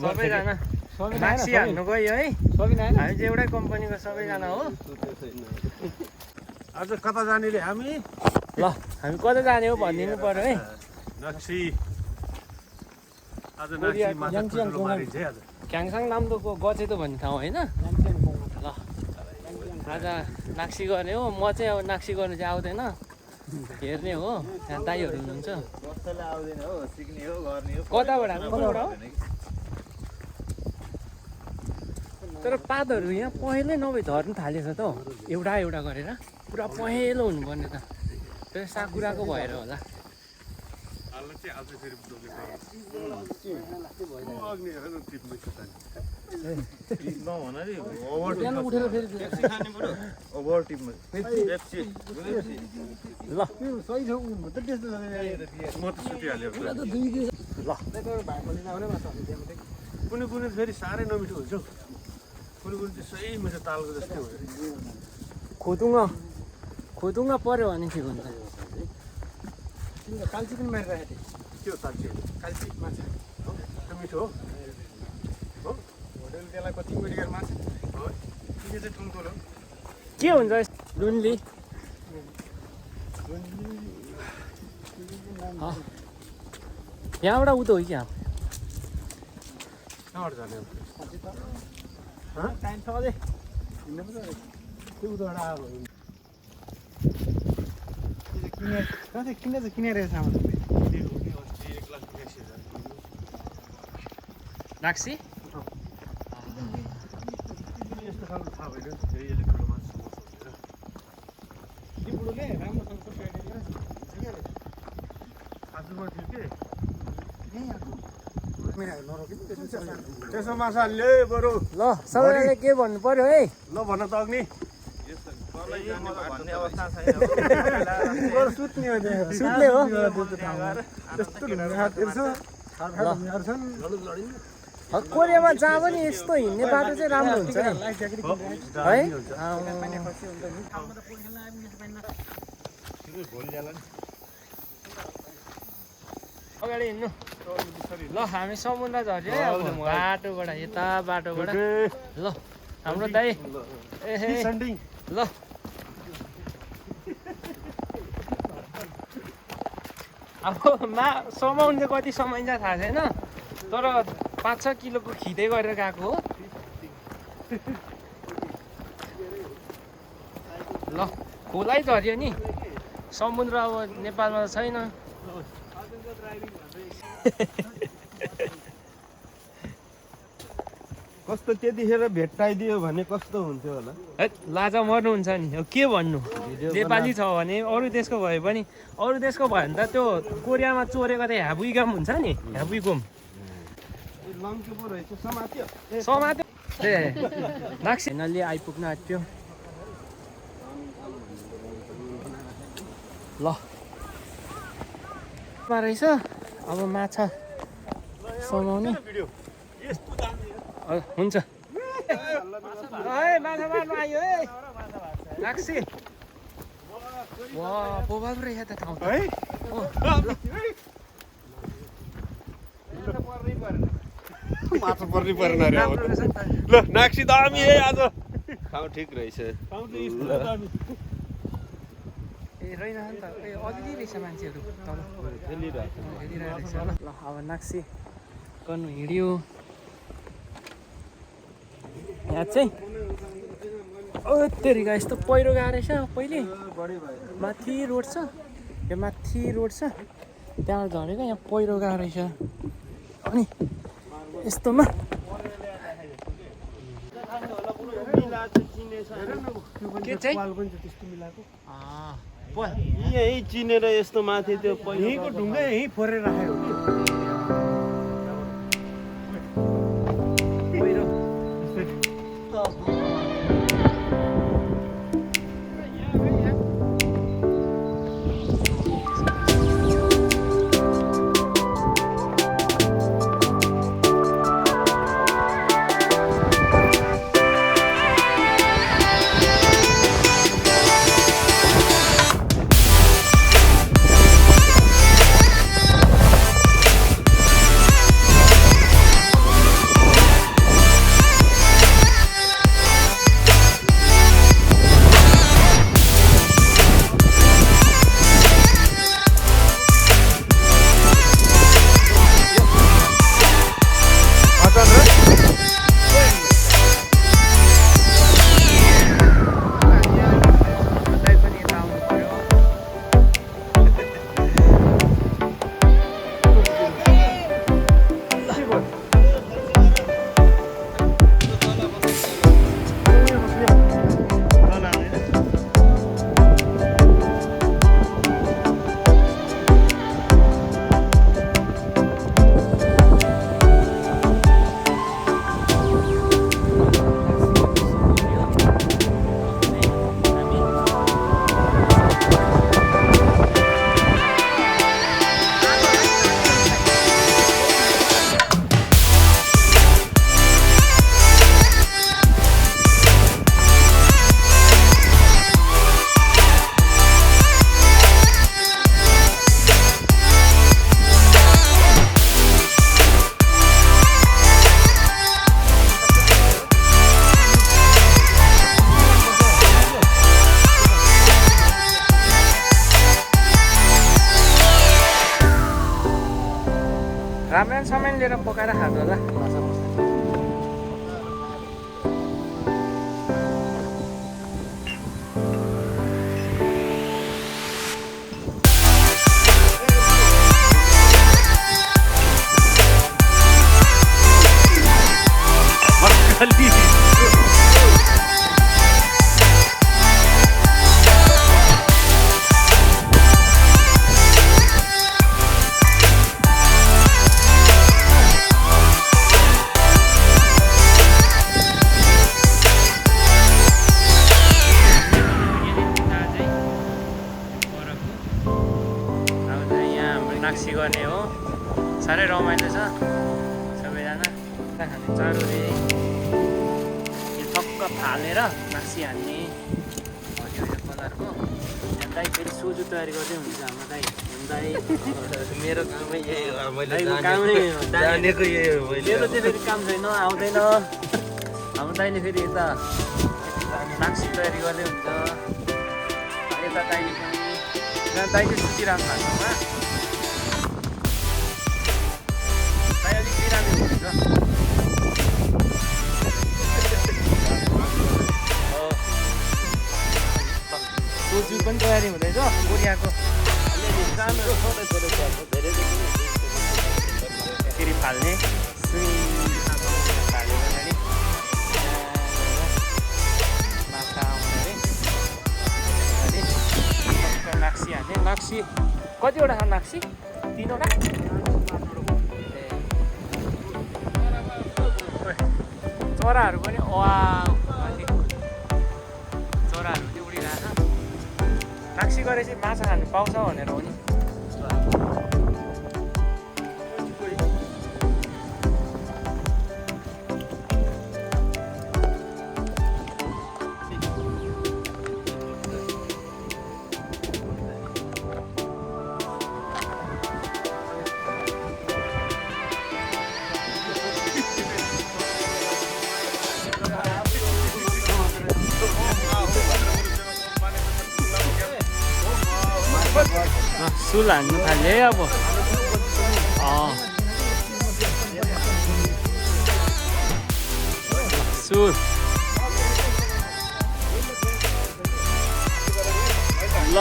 सबैजना नाक्सी हान्नु गयो है हामी चाहिँ एउटै कम्पनीको सबैजना हो आज कता जाने रे हामी ल हामी कता जाने हो भनिदिनु पर्यो है नक्सी आज नक्सी माछा ठुलो मारिन्छ है आज क्याङसाङ नाम्दोको गचेतो भन्ने ठाउँ होइन ल आज नाक्सी गर्ने हो म चाहिँ अब नाक्सी गर्नु चाहिँ आउँदैन हेर्ने हो त्यहाँ दाइहरू हुनुहुन्छ कताबाट तर पातहरू यहाँ पहेँलै नभए झर्नु थालेछ त हौ एउटा एउटा गरेर पुरा पहेँलो हुनुपर्ने त त्यो साकुराको भएर होला कुनै कुनै फेरि साह्रै नमिठो हुन्छ कुनै कुनै चाहिँ सही मिठो तालको जस्तै हो खोतुङ्ग पर्यो भने ठिक हुन्छ काल्ची पनि मारिरहेको त्यो तालची काल्ची माछा त्यो मिठो हो होटेल त्यसलाई कति मेडिकल माछा हो त्यो चाहिँ ठुल्ठुलो के हुन्छ लुन्ली यहाँबाट उतो हो कि यहाँ कहाँबाट जाने टाइम छ अझै हिँड्नु पो त्यो उताबाट आएको किनेर सामान नाक्सी यस्तो खालको थाहा भएन यसले ठुलो माछा बुढोले राम्रोसँग आजमा थियो के त्यसो माछा ल्याए बरु ल सबैले के भन्नु पर्यो है ल भन त अग्नि सुत्ने हो कोरियामा जहाँ पनि यस्तो हिँड्ने बाटो चाहिँ राम्रो हुन्छ है अगाडि हिँड्नु ल हामी समुद्र झऱ्यो है अब बाटोबाट यता बाटोबाट ल हाम्रो दाइ ल अब समाउनु चाहिँ कति समाइन्छ थाहा छैन तर 5-6 किलोको खिँदै गरेर गएको हो ल खोलै झऱ्यो नि समुद्र अब नेपालमा त छैन कस्तो त्यतिखेर भेट्टाइदियो भने कस्तो हुन्थ्यो होला है लाजा मर्नुहुन्छ नि अब के भन्नु नेपाली छ भने अरू देशको भए पनि अरू देशको भयो भने त त्यो कोरियामा चोरेको त ह्याबुइगम हुन्छ नि ह्याबुइगम समात्यो ए नाक्सीले आइपुग्न आँट्यो ल रहेछ अब माछा समाउने हुन्छ माछा मार्नु आयो है नाक्सी वा बोबाल रहेछ त ठाउँ है माछा पर्नै परेन रे अब ल नाक्सी दामी है आज ठाउँ ठिक रहेछ ए रहेन नि त अलिअलि रहेछ मान्छेहरू तल खेलिरहेको रहेछ ल अब नाक्सी गर्नु हिँड्यो यहाँ चाहिँ तेरिका यस्तो पहिरो गएको रहेछ पहिले माथि रोड छ यो माथि रोड छ त्यहाँ झरेको यहाँ पहिरो गएको रहेछ अनि यस्तोमा के चाहिँ यही चिनेर यस्तो माथि त्यो यहीँको ढुङ्गा यहीँ फोरेर राखेको पहिरो सामान लिएर पकाएर खाँदो होला माछा मसला नाक्सी गर्ने हो साह्रै रमाइलो छ सबैजना खाने चारोले यो टक्क फालेर नाक्सी हान्ने हरियो कलरको दाइ फेरि सोझो तयारी गर्दै हुन्छ हाम्रो दाइ मेरो कामै यही हो मैले दाइको कामै जानेको यही हो मैले मेरो चाहिँ फेरि काम छैन आउँदैन हाम्रो दाइले फेरि यता नाक्सी तयारी गर्दै हुन्छ यता दाइले पनि दाइले सुतिरहेको खानुमा अलिक बिरामी हुनुहुन्छ सोजु पनि तयारी हुँदैछ कोरियाको फेरि फाल्ने फाल्ने माछा आउने अरे नाक्सी हाल्ने नाक्सी कतिवटा छ नाक्सी 3वटा चराहरू पनि चराहरू पनि उडिरहेछ नाक्सी गरेपछि माछा खानु पाउँछ भनेर हो नि सुल हान्नु थाल्यो है अब सुल ल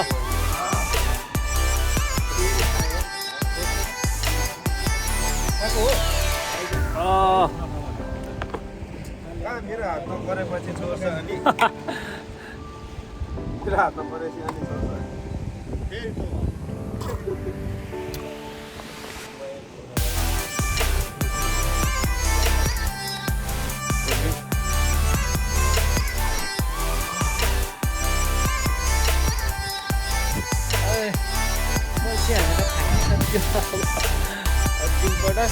मेरो हातमा परेपछि छोड्छ अनि मेरो हातमा परेपछि अनि छोड्छ Masih ada